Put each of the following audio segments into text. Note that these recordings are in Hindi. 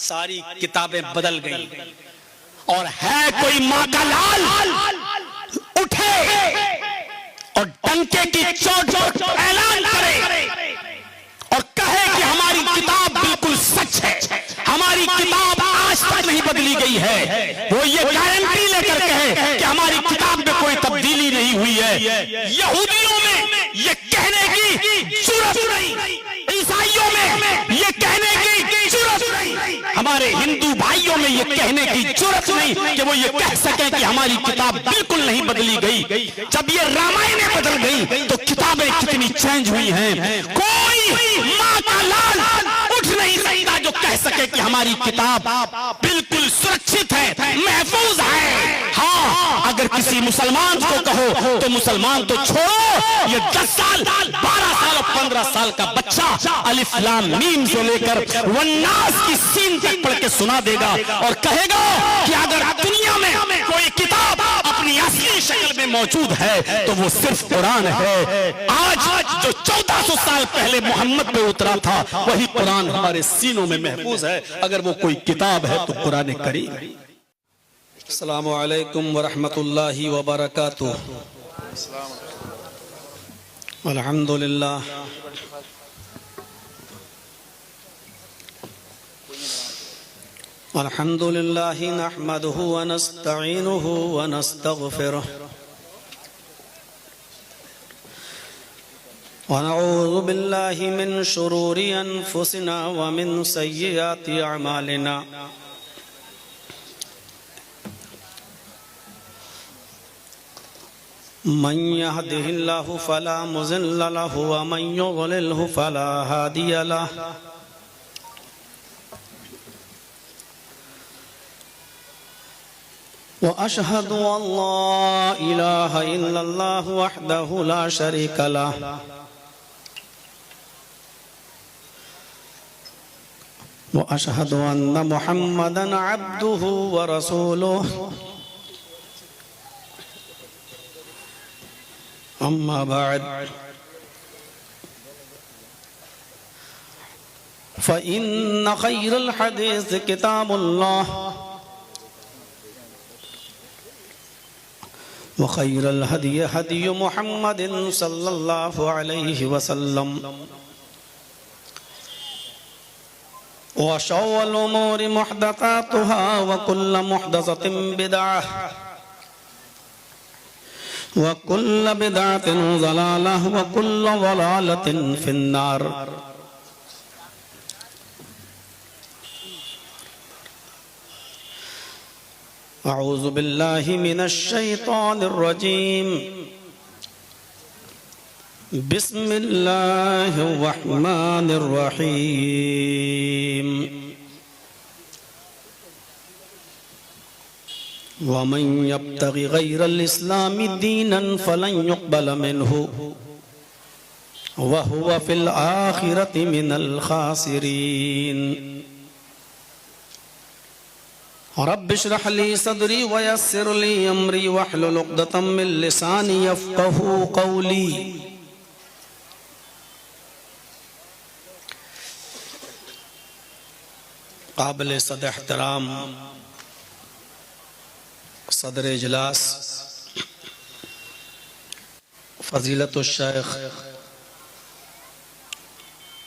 सारी किताबें बदल गई। और है कोई माँ का लाल उठे और डंके की चोट पर ऐलान करे और कहे कि हमारी किताब बिल्कुल सच है, हमारी किताब आज तक नहीं बदली गई है, वो ये गारंटी लेकर कहे कि हमारी किताब में कोई तब्दीली नहीं हुई है। यहूदियों में ये कहने की जरूरत नहीं, ईसाइयों में ये कहने की जरूरत नहीं, हमारे हिंदू भाइयों में ये कहने की जरूरत नहीं कि वो ये कह सके कि हमारी किताब बिल्कुल नहीं बदली गई। जब ये रामायण बदल गई तो किताबें कितनी चेंज हुई हैं। कोई माँ का लाल उठ नहीं सकता जो कह सके कि हमारी किताब बिल्कुल सुरक्षित है, महफूज है। हाँ, अगर किसी मुसलमान को कहो तो मुसलमान तो छोड़ो, ये 10 साल 12 साल और 15 साल का बच्चा अलिफ लाम मीम से लेकर वन्नास की सीन तक पढ़ के सुना देगा और कहेगा कि अगर दुनिया में कोई किताब अपनी असली शक्ल में मौजूद है तो वो सिर्फ कुरान है। आज जो 1400 साल पहले मोहम्मद पे उतरा था वही कुरान हमारे सीनों में महफूज है। अगर वो कोई किताब है तो कुरान करीम। अस्सलामु अलैकुम व रहमतुल्लाहि व बरकातुहू। अल्हम्दुलिल्लाह अल्हम्दुलिल्लाहि नहमदुहु व नस्तईनुहु व नस्तगफिरुहु व नऊज़ु बिल्लाहि मिन शुरूरि अनफुसिना व मिन सय्यिआति अअमालिना। मन यहदिहिल्लाहु फला मुज़िल्ल लहु व मन युज़लिल्हु फला हादिय लहु। व अशहदु अल्ला इलाहा इल्लल्लाह वहदहु ला शरीका लहु व अशहदु अन्न मुहम्मदन अब्दुहु व रसूलुहु। अम्मा बाद फ़इन्न खैरल हदीस किताबुल्लाह व खैरल हदी हदी मुहम्मदिन सल्लल्लाहु अलैहि वसल्लम व शर्रुल उमूरि मुहदसातुहा व कुल्लु मुहदसतिन बिदअह व कुल्लु बिदअतिन ज़लालह व कुल्लु ज़लालतिन फिन्नार। अऊज़ु बिल्लाहि मिनश शैतानिर रजीम। बिस्मिल्लाहिर रहमानिर रहीम। वमन यब्तगि गैरल इस्लामि दीनन फलन युक़बल मिन्हु व हुवा फिल आखिरति मिनल खासिरीन। रब्बि इश्रह ली सदरी व यस्सिर ली अमरी वहलुल उक़दतम मिन लिसानी यफ़क़हू क़ौली। काबिल सद एहतराम सदर इजलास फ़ज़ीलतुश शेख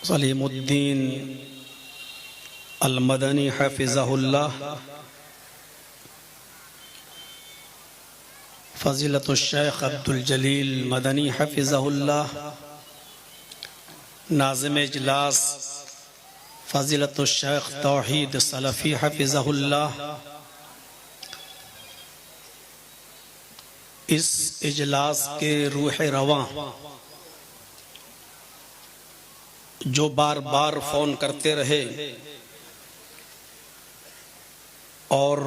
सलीमुद्दीन अल मदनी हफ़िज़हुल्लाह, फ़ज़ीलतुश शेख अब्दुल जलील मदनी हफ़िज़हुल्लाह, नाज़िम इजलास फ़ज़ीलतुश शेख तौहीद सलफ़ी हफ़िज़हुल्लाह, इस इजलास के रूह रवां जो बार बार फ़ोन करते रहे और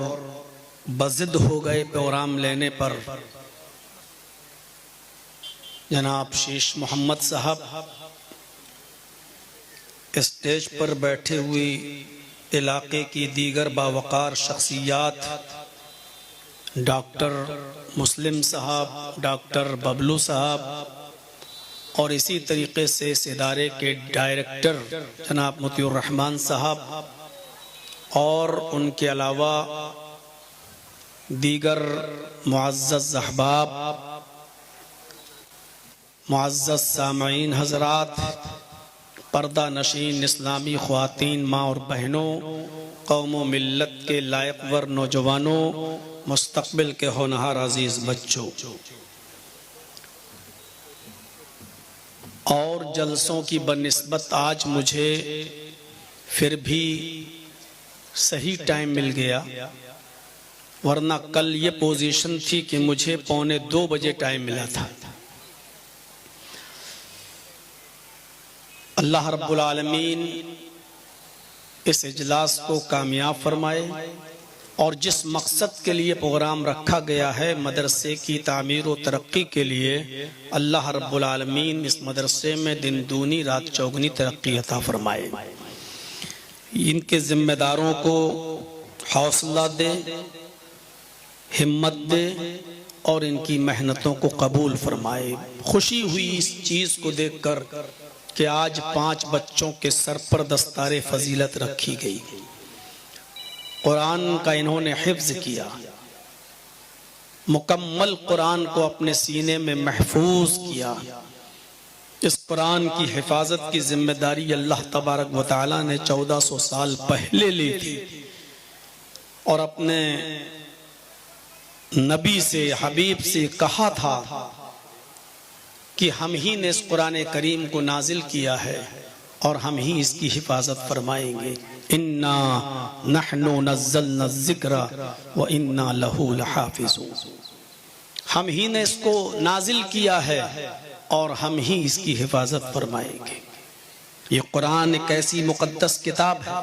बज़िद हो गए प्रोग्राम लेने पर, जनाब शीश मोहम्मद साहब स्टेज पर बैठे हुए इलाके की दीगर बावकार शख्सियात, डॉक्टर मुस्लिम साहब, डॉक्टर बबलू साहब और इसी तरीके से इस इदारे के डायरेक्टर जनाब मोतियुर रहमान साहब और उनके अलावा दीगर मुअज़्ज़ज़ अहबाब, मुअज़्ज़ज़ सामईन हज़रात, पर्दा नशीन इस्लामी ख़वातीन, माँ और बहनों, कौम व मिल्लत के लायकवर नौजवानों, मुस्तक़बिल के होनहार अज़ीज़ बच्चों, और जलसों की बनिस्बत आज मुझे फिर भी सही टाइम मिल गया, वरना कल ये पोजीशन थी कि मुझे 1:45 बजे टाइम मिला था। अल्लाह रब्बुल आलमीन इस इजलास को कामयाब फरमाए और जिस मकसद के लिए प्रोग्राम रखा गया है मदरसे की तामीर और तरक्की के लिए, अल्लाह रब्बुल आलमीन इस मदरसे में दिन दूनी रात चौगुनी तरक्की अता फरमाए। इनके जिम्मेदारों को हौसला दे, हिम्मत दे और इनकी मेहनतों को कबूल फरमाए। खुशी हुई इस चीज़ को देखकर कि आज 5 बच्चों के सर पर दस्तारे फजीलत रखी गई। कुरान का इन्होंने हिफ्ज किया, मुकम्मल कुरान को अपने सीने में महफूज किया। इस कुरान की हिफाजत की जिम्मेदारी अल्लाह तबारक व तआला ने 1400 साल पहले ली थी और अपने नबी से, हबीब से कहा था कि हम ही ने इस कुरान करीम को नाजिल किया है और हम ही इसकी हिफाजत फरमाएंगे। इन्ना नहनु नज़्ज़लना ज़िक्रा व इन्ना लहू लहाफ़िज़ून। हम ही ने इसको नाजिल किया है और हम ही इसकी हिफाजत फरमाएंगे। ये कुरान एक ऐसी मुक़द्दस किताब है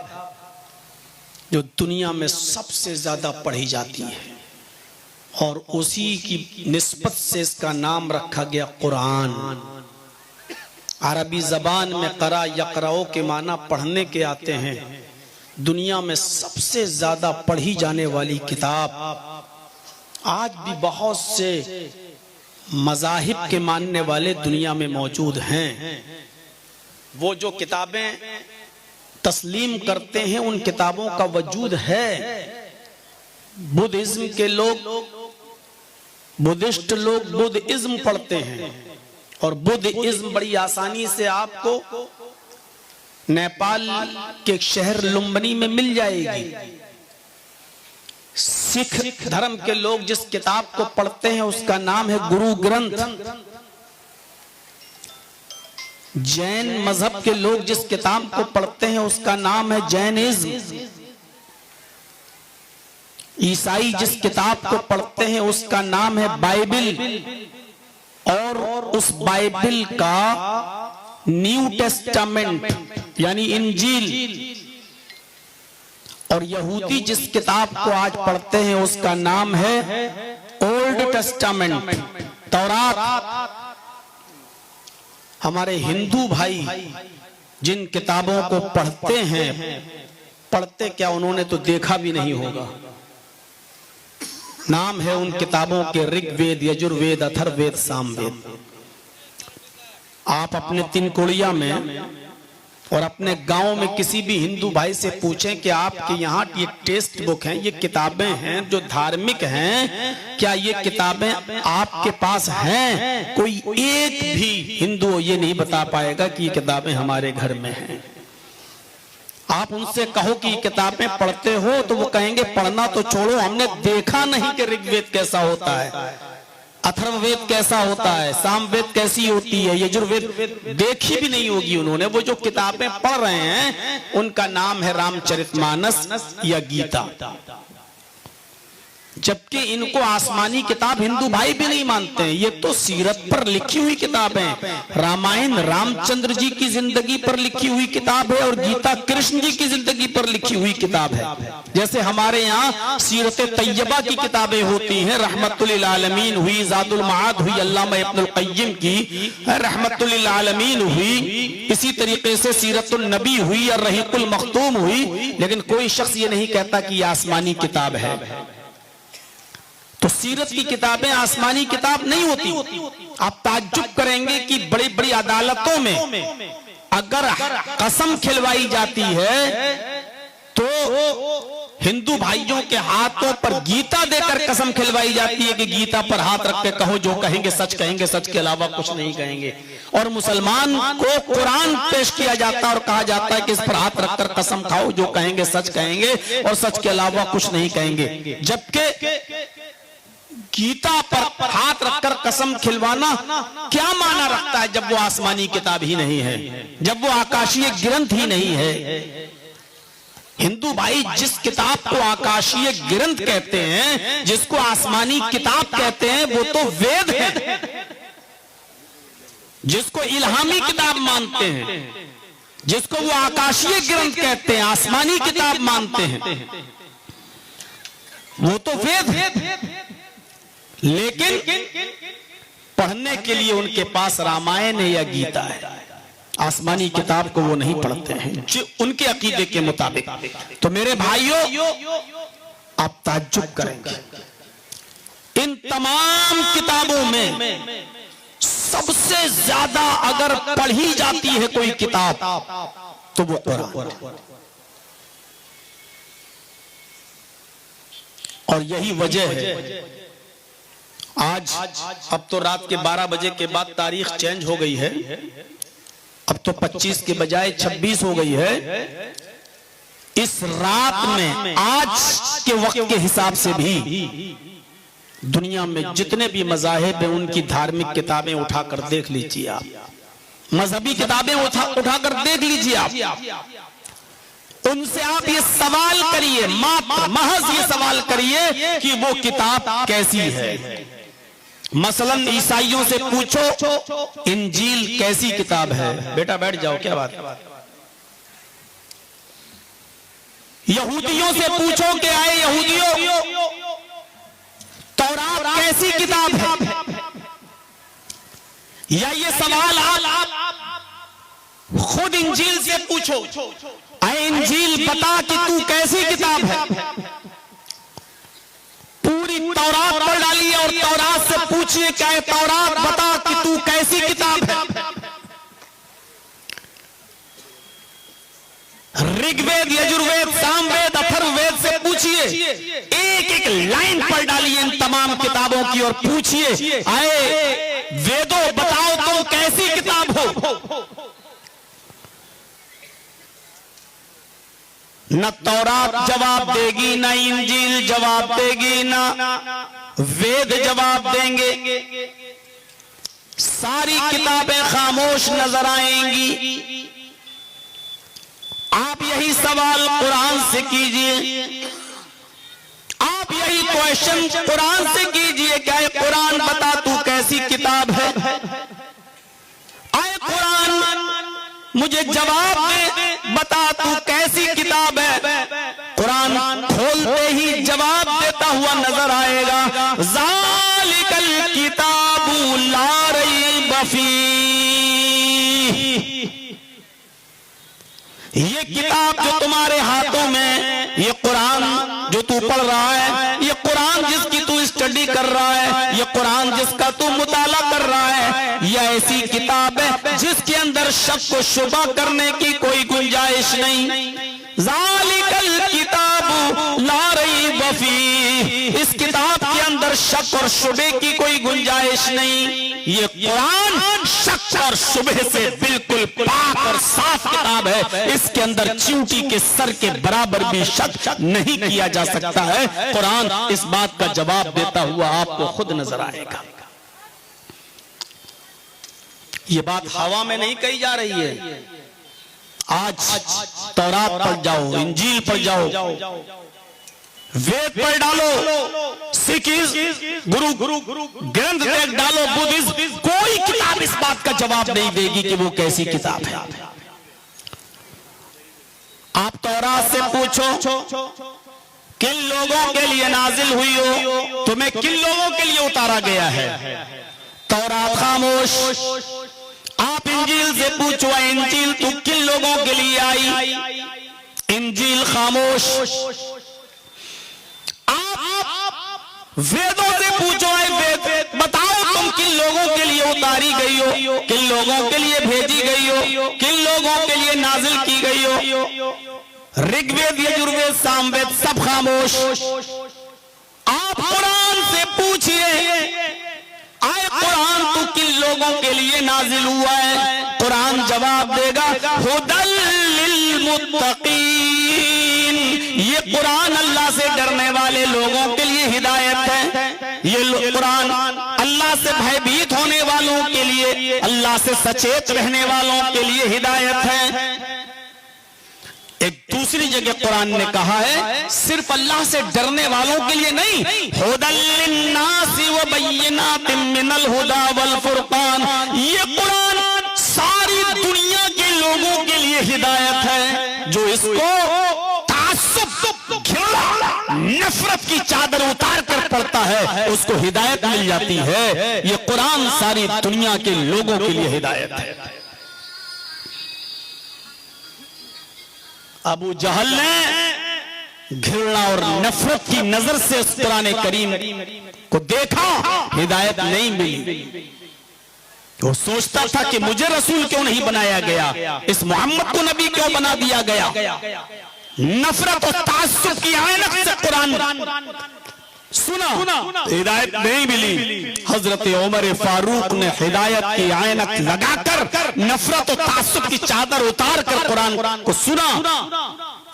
जो दुनिया में सबसे ज़्यादा पढ़ी जाती है और उसी की निस्बत से इसका नाम रखा गया कुरान। अरबी ज़बान में क़रा यक़राओ के माना पढ़ने के आते हैं। दुनिया में सबसे ज़्यादा पढ़ी जाने वाली किताब। आज भी बहुत से मज़ाहिब के मानने वाले दुनिया में मौजूद हैं। वो जो किताबें तस्लीम करते हैं उन किताबों का वजूद है। बुद्धिज्म के लोग, बुद्धिस्ट लोग बुद्धिज्म पढ़ते हैं और बुद्धिज्म बड़ी आसानी से आपको नेपाल के शहर लुम्बिनी में मिल जाएगी। सिख धर्म के लोग जिस किताब को पढ़ते हैं उसका नाम है गुरु ग्रंथ। जैन मजहब के लोग जिस किताब को पढ़ते हैं उसका नाम है जैनिज्म। ईसाई जिस किताब को पढ़ते हैं उसका नाम है बाइबिल और उस बाइबिल का न्यू टेस्टामेंट यानी इंजील। और यहूदी जिस किताब को आज पढ़ते हैं उसका नाम है ओल्ड टेस्टामेंट, तौरात। हमारे हिंदू भाई जिन किताबों को पढ़ते हैं, पढ़ते क्या उन्होंने तो देखा भी नहीं होगा। नाम है उन किताबों के ऋग्वेद, यजुर्वेद, अथर्ववेद, सामवेद। आप अपने तिनकुड़िया में और अपने गांव में किसी भी हिंदू भाई से पूछें कि आपके यहाँ ये टेक्स्ट बुक हैं, ये किताबें हैं जो धार्मिक हैं, क्या ये किताबें आपके पास हैं? कोई एक भी हिंदू ये नहीं बता पाएगा कि ये किताबें हमारे घर में हैं। आप उनसे कहो कि किताबें पढ़ते हो तो वो कहेंगे पढ़ना तो छोड़ो, हमने देखा नहीं कि ऋग्वेद कैसा होता है, अथर्ववेद कैसा होता है, सामवेद कैसी होती है, यजुर्वेद देखी भी नहीं होगी उन्होंने। वो जो किताबें पढ़ रहे हैं उनका नाम है रामचरितमानस या गीता। जबकि इनको आसमानी किताब हिंदू भाई भी नहीं मानते हैं। ये तो सीरत पर लिखी हुई किताब है। रामायण रामचंद्र जी की जिंदगी पर लिखी हुई किताब है और गीता कृष्ण जी की जिंदगी पर लिखी हुई किताब है। जैसे हमारे यहाँ सीरत तैयबा की किताबें होती हैं, रहमतुल आलमीन हुई, ज़ादुल मआद हुई, अल्लामा इब्नुल क़य्यिम की रहमतुल आलमीन हुई, इसी तरीके से सीरतुन नबी हुई और रहीकुल मख्तूम हुई। लेकिन कोई शख्स ये नहीं कहता कि ये आसमानी किताब है। तो सीरत की किताबें आसमानी किताब नहीं होती। आप ताज्जुब करेंगे कि बड़ी बड़ी अदालतों में अगर कसम खिलवाई जाती है तो हिंदू भाइयों के हाथों पर गीता देकर कसम खिलवाई जाती है कि गीता पर हाथ रख के कहो, जो कहेंगे सच कहेंगे, सच के अलावा कुछ नहीं कहेंगे। और मुसलमान को कुरान पेश किया जाता है और कहा जाता है कि इस पर हाथ रखकर कसम खाओ, जो कहेंगे सच कहेंगे और सच के अलावा कुछ नहीं कहेंगे। जबकि गीता पर हाथ रखकर कसम खिलवाना क्या माना रखता है जब वो आसमानी किताब ही नहीं है, जब वो आकाशीय ग्रंथ ही नहीं है। हिंदू भाई जिस किताब को आकाशीय ग्रंथ कहते हैं, जिसको आसमानी किताब कहते हैं, वो तो वेद है। जिसको इल्हामी किताब मानते हैं, जिसको वो आकाशीय ग्रंथ कहते हैं, आसमानी किताब मानते हैं, वो तो वेद है। लेकिन पढ़ने के लिए उनके पास रामायण है या गीता है, आसमानी किताब को वो नहीं पढ़ते हैं जो उनके अकीदे के मुताबिक। तो मेरे भाइयों, आप ताज्जुब करेंगे, इन तमाम किताबों में सबसे ज्यादा अगर पढ़ी जाती है कोई किताब तो वो कुरान। और यही वजह है आज, अब तो रात के 12 बजे के बाद तारीख चेंज हो गई है, अब तो 25 के बजाय 26 हो गई है। इस रात में आज के वक्त के हिसाब से भी दुनिया में जितने भी मज़ाहिब हैं उनकी धार्मिक किताबें उठाकर देख लीजिए आप, मजहबी किताबें उठाकर देख लीजिए आप। उनसे आप ये सवाल करिए, मात्र महज ये सवाल करिए कि वो किताब कैसी है। मसलन ईसाइयों से पूछो इंजील कैसी किताब है, बेटा बैठ जाओ, क्या बात है। यहूदियों से पूछो कि आए यहूदियों तौरात कैसी किताब है। या ये सवाल आप खुद इंजील से पूछो, आए इंजील बता कि तू कैसी किताब है। पूरी तौरात पढ़ डालिए और तौरात से पूछिए क्या है तौरात बता कि तू कैसी किताब है। ऋग्वेद, यजुर्वेद, सामवेद, अथर्ववेद से पूछिए, एक एक लाइन पढ़ डालिए इन तमाम किताबों की और पूछिए आए वेदों बताओ तुम कैसी किताब हो। न तौरात जवाब देगी, न इंजील जवाब देगी, न वेद जवाब देंगे। सारी किताबें खामोश नजर आएंगी। आप यही सवाल कुरान से कीजिए, आप यही क्वेश्चन कुरान से कीजिए, क्या है कुरान बता तू कैसी किताब है। आए कुरान मुझे जवाब दे, बता तू कैसी किताब है। कुरान खोलते ही जवाब देता हुआ नजर आएगा, ज़ालिकल किताबु ला रैब फीह। ये किताब जो तुम्हारे हाथों में, ये कुरान जो तू पढ़ रहा है, ये कुरान जिसकी तू स्टडी कर रहा है, ये कुरान जिसका तू मुताला कर रहा है, ये ऐसी किताब है जिसके अंदर शक व शुबा करने की कोई गुंजाइश नहीं। ज़ालिकल किताबु ला रैब फीह, इस किताब के अंदर शक और शुबे की कोई गुंजाइश नहीं। ये कुरान शक और शुबे से बिल्कुल पाक और साफ किताब है। इसके अंदर चींटी के सर के बराबर भी शक नहीं किया जा सकता है। कुरान इस बात का जवाब देता हुआ आपको खुद नजर आएगा। ये बात हवा में नहीं कही जा रही है। आज तौरात पढ़ जाओ, इंजील पढ़ जाओ, वेद पढ़ डालो, सिख गुरु ग्रंथ देख डालो, बुद्धिज्म, कोई किताब इस बात का जवाब नहीं देगी कि वो कैसी किताब है। आप तौरात से पूछो किन लोगों के लिए नाजिल हुई हो, तुम्हें किन लोगों के लिए उतारा गया है। तौरात खामोश। आप इंजील से पूछो इंजील तू किन लोगों के लिए आई, इंजील खामोश। आप वेदों से पूछो वेद बताओ तुम किन लोगों के लिए उतारी गई हो, किन लोगों के लिए भेजी गई हो, किन लोगों के लिए नाजिल की गई हो। ऋग्वेद, यजुर्वेद, सामवेद सब खामोश। आप कुरान से पूछिए, आए कुरान तो किन लोगों के लिए नाजिल हुआ है? कुरान जवाब देगा, हुदल लिल मुत्तकीन। ये कुरान अल्लाह से डरने वाले लोगों के लिए हिदायत है। ये कुरान अल्लाह से भयभीत होने वालों के लिए, अल्लाह से सचेत रहने वालों के लिए हिदायत है। एक दूसरी जगह कुरान ने कहा है सिर्फ अल्लाह से डरने वालों के लिए नहीं, हुदल लिन्नासी व बय्यिनातिम मिनल हुदा वल फुरकान। ये कुरान सारी दुनिया के लोगों के लिए हिदायत है। जो इसको तासुब, घृणा, नफरत की चादर उतार कर पढ़ता है उसको हिदायत मिल जाती है। ये कुरान सारी दुनिया के लोगों के लिए हिदायत है। अबू जहल ने घृणा और नफरत की नजर से उस कुरान करीम को देखा, हिदायत नहीं मिली। वो सोचता था कि मुझे रसूल क्यों नहीं बनाया गया, इस मोहम्मद को नबी क्यों बना दिया गया। नफरत और तासुब की ऐनक से कुरान सुना, हिदायत नहीं मिली। हजरत उमर फारूक ने हिदायत की ऐनक लगाकर नफरत और तासुब की चादर उतार कर कुरान को सुना।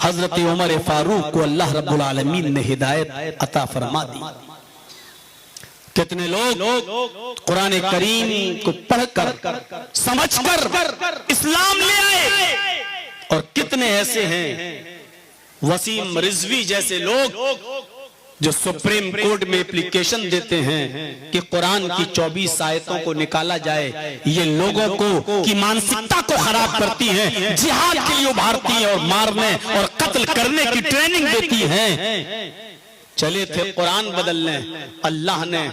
हजरत उमर फारूक को अल्लाह रब्बुल आलमीन ने हिदायत अता फरमा दी। कितने लोग कुरान करीम को पढ़कर समझकर इस्लाम ले आए, और कितने ऐसे हैं वसीम रिजवी जैसे लोग जो सुप्रीम कोर्ट में एप्लीकेशन देते हैं कि कुरान की 24 आयतों को निकाला जाए। ये लोगों को की मानसिकता को खराब करती हैं, जिहाद के लिए उभारती हैं और मारने और कत्ल करने की ट्रेनिंग देती हैं। चले थे कुरान बदलने, अल्लाह ने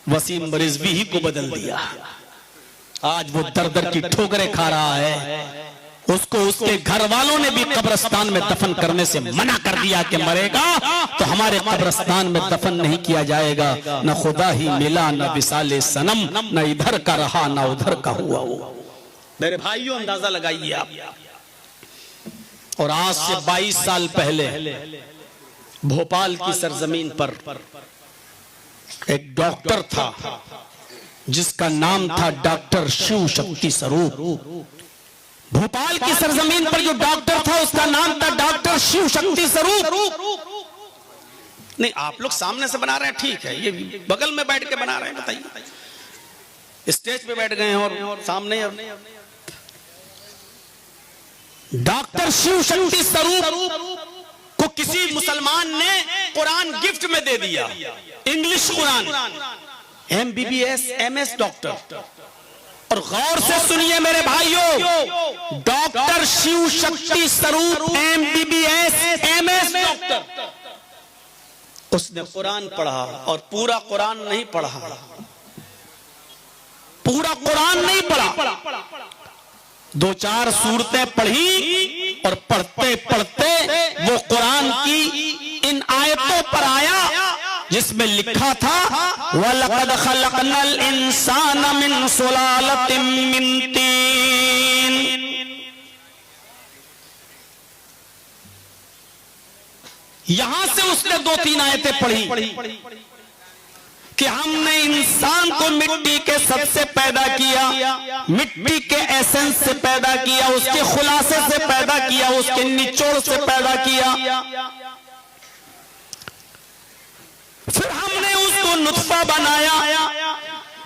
वसीम रिजवी ही को बदल दिया। आज वो दर दर की ठोकरें खा रहा है। उसको उसके घर वालों ने भी कब्रिस्तान में दफन करने से मना कर दिया कि मरेगा तो हमारे कब्रिस्तान में दफन नहीं किया जाएगा। न खुदा ही मिला, न विसाले सनम, न इधर का रहा न उधर का हुआ। मेरे भाइयों, अंदाजा लगाइए आप। और आज से 22 साल पहले भोपाल की सरजमीन पर एक डॉक्टर था जिसका नाम था डॉक्टर शिव शक्ति स्वरूप। भोपाल की सरजमीन पर जो डॉक्टर था उसका नाम था डॉक्टर शिव शक्ति स्वरूप। नहीं, आप लोग सामने से बना रहे हैं, ठीक है, ये बगल में बैठ के बना रहे हैं, बताइए। स्टेज पे बैठ गए हैं और सामने डॉक्टर शिव शक्ति स्वरूप को किसी मुसलमान ने कुरान गिफ्ट में दे दिया, English Quran, MBBS MS doctor. और गौर से सुनिए मेरे भाइयों, डॉक्टर शिव शक्ति स्वरूप MBBS MS डॉक्टर, उसने कुरान पढ़ा और पूरा कुरान नहीं पढ़ा, पूरा कुरान नहीं पढ़ा, 2-4 सूरतें पढ़ी और पढ़ते पढ़ते वो कुरान की इन आयतों पर आया जिसमें लिखा था वलक़द खलक़नल इंसान मिन सुलालतिम मिन तीन। यहां से उसने 2-3 आयतें पढ़ी कि हमने इंसान को मिट्टी के सबसे पैदा किया, मिट्टी के एसेंस से पैदा किया, उसके खुलासे से पैदा किया, उसके निचोड़ से पैदा किया। फिर हमने उसको नुत्फा बनाया,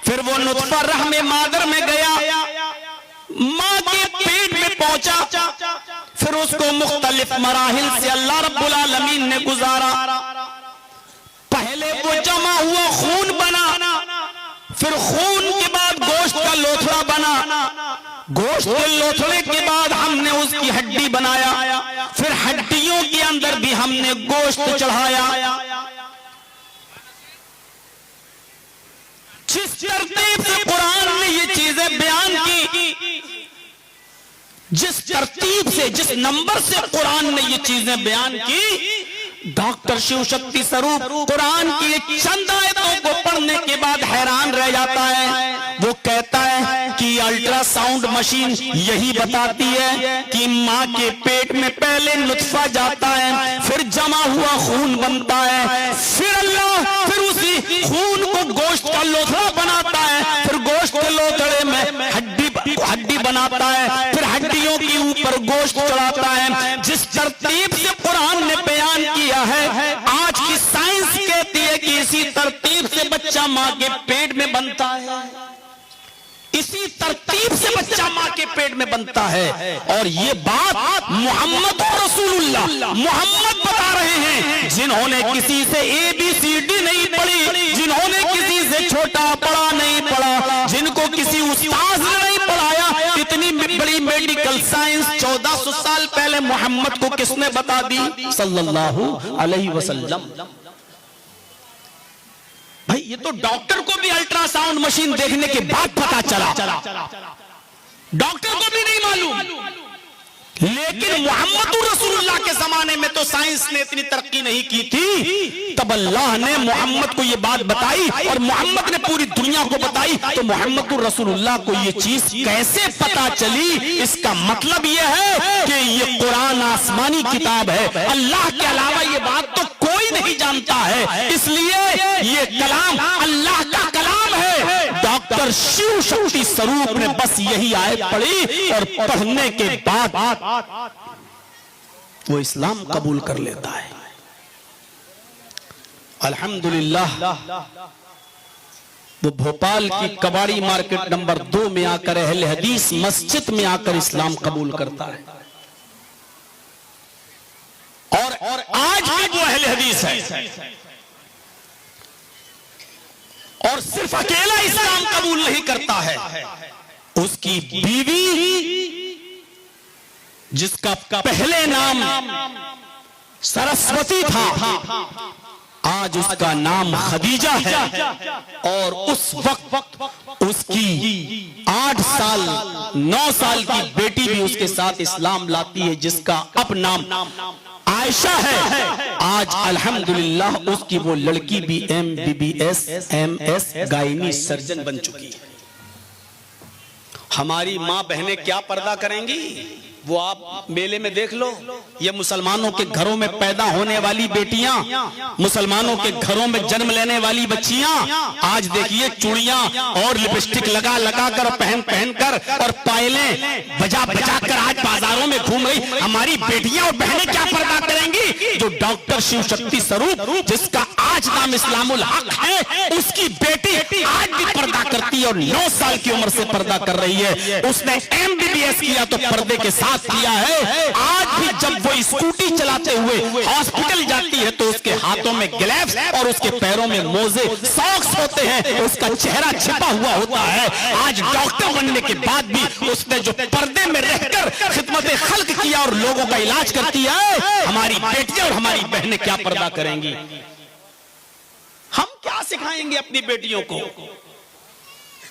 फिर वो नुत्फा रहमे मादर में गया, माँ के पेट में पहुंचा, फिर उसको मुख्तलिफ मराहिल से अल्लाह रब्बुल आलमीन ने गुजारा। पहले वो जमा हुआ खून बना, फिर खून के बाद गोश्त का लोथड़ा बना, गोश्त के लोथड़े के बाद हमने उसकी हड्डी बनाया, फिर हड्डियों के अंदर भी हमने गोश्त चढ़ाया। जिस तरतीब से कुरान ने ये चीजें बयान की, जिस तरतीब से, जिस नंबर से कुरान ने ये चीजें बयान की, डॉक्टर शिव शक्ति स्वरूप कुरान की एक चंद आयतों को पढ़ने के बाद हैरान रह जाता है। वो कहता है कि अल्ट्रासाउंड मशीन यही बताती है कि माँ के पेट में पहले नुत्फा जाता है, फिर जमा हुआ खून बनता है, फिर अल्लाह फिर उसी खून को गोश्त का लोथड़ा बनाता है, फिर गोश्त के लोथड़े में हड्डी बनाता है, फिर हड्डियों के ऊपर गोश्त चढ़ाता है। जिस तरतीब से कुरान ने बयान किया है, आज की साइंस कहती है कि इसी तरतीब से बच्चा माँ के पेट में बनता है, इसी तरतीब से बच्चा माँ के पेट में बनता है। और ये बात मोहम्मद रसूलुल्लाह मोहम्मद बता रहे हैं, जिन्होंने किसी से ABCD नहीं पढ़ी, जिन्होंने किसी से छोटा बड़ा नहीं पढ़ा, जिनको किसी उस्ताद ने नहीं पढ़ाया। इतनी बड़ी मेडिकल साइंस 1400 साल पहले मोहम्मद को किसने बता दी? सल्लल्लाहु अलैहि वसल्लम। भाई ये तो डॉक्टर को भी अल्ट्रासाउंड मशीन देखने के बाद पता चला, डॉक्टर को भी नहीं मालूम। लेकिन मोहम्मद रसूलुल्लाह के जमाने में तो साइंस ने इतनी तरक्की नहीं की थी, तब अल्लाह ने मोहम्मद को ये बात बताई और मोहम्मद ने पूरी दुनिया को बताई। तो मोहम्मद रसूलुल्लाह को ये चीज कैसे पता चली? इसका मतलब ये है कि ये कुरान आसमानी किताब है, अल्लाह के अलावा ये बात तो कोई नहीं जानता है, इसलिए ये कलाम अल्लाह का कलाम है। डॉक्टर शिव शक्ति स्वरूप ने बस यही आयत पढ़ी और पढ़ने के बाद वो इस्लाम कबूल कर लेता है। अल्हम्दुलिल्लाह वो भोपाल की कबाड़ी मार्केट नंबर 2 में आकर अहले हदीस मस्जिद में आकर इस्लाम कबूल करता है। और आज भी वो अहले हदीस है और सिर्फ अकेला इस्लाम कबूल नहीं करता है, उसकी बीवी जिसका पहले नाम सरस्वती था, आज उसका नाम खदीजा है। और उस वक्त उसकी 8 साल 9 साल की बेटी भी उसके साथ इस्लाम लाती है, जिसका अब नाम आयशा है। आज अल्हम्दुलिल्लाह उसकी वो लड़की भी MBBS MS गायनी सर्जन बन चुकी है। हमारी माँ बहनें क्या पर्दा करेंगी वो आप मेले में देख लो। ये मुसलमानों के घरों में पैदा होने वाली बेटियां, मुसलमानों के घरों में जन्म लेने वाली बच्चियां, आज देखिए चूड़ियां और लिपस्टिक लगा लगा कर पहन पहन कर और पायलें बजा बजा कर आज बाजारों में घूम रही। हमारी बेटियां और बहनें क्या पर्दा करेंगी? जो डॉक्टर शिव शक्ति स्वरूप जिसका आज नाम इस्लामुल हक है, उसकी बेटी आज भी पर्दा करती है और 9 साल की उम्र से पर्दा कर रही है। उसने MBBS किया तो पर्दे के साथ किया है। आज भी जब वो स्कूटी चलाते हुए हॉस्पिटल जाती है तो उसके हाथों में ग्लव्स और उसके पैरों में मोजे सॉक्स होते हैं, उसका चेहरा छिपा हुआ होता है। आज डॉक्टर बनने के बाद भी उसने जो पर्दे में रहकर खिदमत खल्क किया और लोगों का इलाज करती है, हमारी बेटियां और हमारी बहनें क्या पर्दा करेंगी? हम क्या सिखाएंगे अपनी बेटियों को?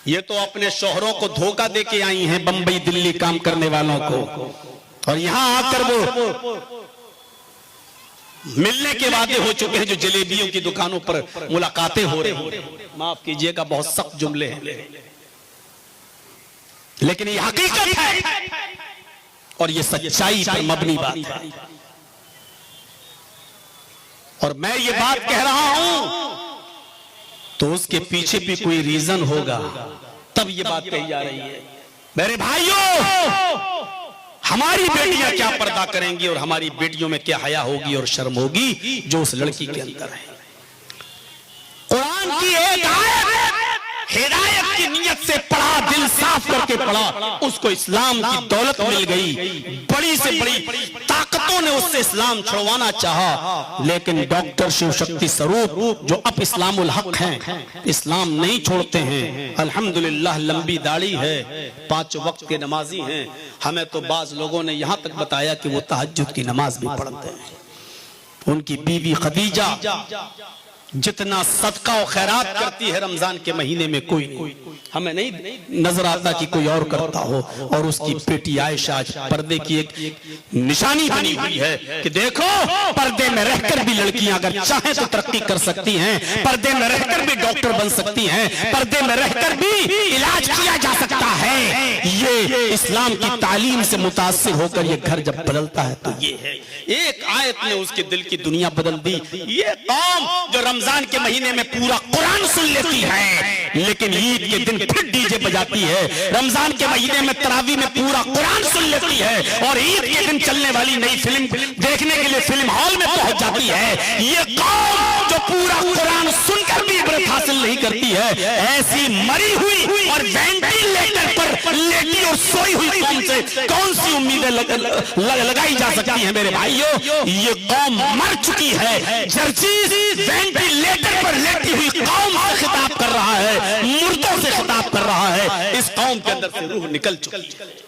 ये तो अपने शोहरों को धोखा देके आई हैं, बंबई दिल्ली काम करने वालों को, और यहां आकर वो मिलने के वादे हो चुके हैं जो जलेबियों की दुकानों पर मुलाकातें हो रही हैं। माफ कीजिएगा, बहुत सख्त जुमले हैं, लेकिन ये हकीकत है और ये सच्चाई पर मबनी बात है। और मैं ये बात कह रहा हूं तो उसके पीछे भी कोई रीजन होगा, तब ये बात कही जा रही है। मेरे भाइयों, हमारी बेटियां क्या पर्दा करेंगी और हमारी बेटियों में क्या हया होगी और शर्म होगी जो उस लड़की के अंदर है। कुरान की एक आयत हिदायत की नियत से पढ़ा, दिल साफ करके पढ़ा, उसको इस्लाम की दौलत मिल गई। बड़ी से बड़ी ताकतों ने उससे इस्लाम छुड़वाना चाहा, लेकिन डॉक्टर शिव शक्ति स्वरूप जो अब इस्लामुल हक हैं, इस्लाम नहीं छोड़ते हैं। अल्हम्दुलिल्लाह लंबी दाढ़ी है, 5 वक्त के नमाजी हैं। हमें तो बाज लोगों ने यहां तक बताया कि वो तहज्जुद की नमाज भी पढ़ते हैं। उनकी बीवी खदीजा जितना सदका और खैरात करती है रमजान के महीने में कोई नहीं, हमें नहीं नजर आता कि कोई और करता हो। और उसकी बेटी आयशा आज पर्दे की एक निशानी बनी हुई है कि देखो पर्दे में रहकर भी लड़कियां अगर चाहें तो तरक्की कर सकती हैं, पर्दे में रहकर भी डॉक्टर बन सकती हैं, पर्दे में रहकर भी इलाज किया जा सकता है। ये इस्लाम की तालीम से मुतासिर होकर ये घर जब बदलता है तो ये है, एक आयत ने उसके दिल की दुनिया बदल दी। ये कौम जो रमजान के महीने में पूरा कुरान सुन लेती है लेकिन ईद के दिन फिर डीजे बजाती है, रमजान के महीने में तरावी में पूरा कुरान सुन लेती है और ईद के दिन चलने वाली नई फिल्म देखने के लिए फिल्म हॉल में पहुंच जाती है। ये कौम जो पूरा कुरान सुनकर भी इबरत हासिल नहीं करती है, ऐसी मरी हुई और वेंटिलेटर पर लेटी और सोई हुई कौम से कौन सी उम्मीदें लगाई जा सकती हैं मेरे भाइयों। ये कौम मर चुकी है, जर्जीस वेंटिलेटर पर लेटी हुई कौम से खिताब कर रहा है, मुर्दों से खिताब कर रहा है। इस कौम के अंदर से रूह निकल चुकी है।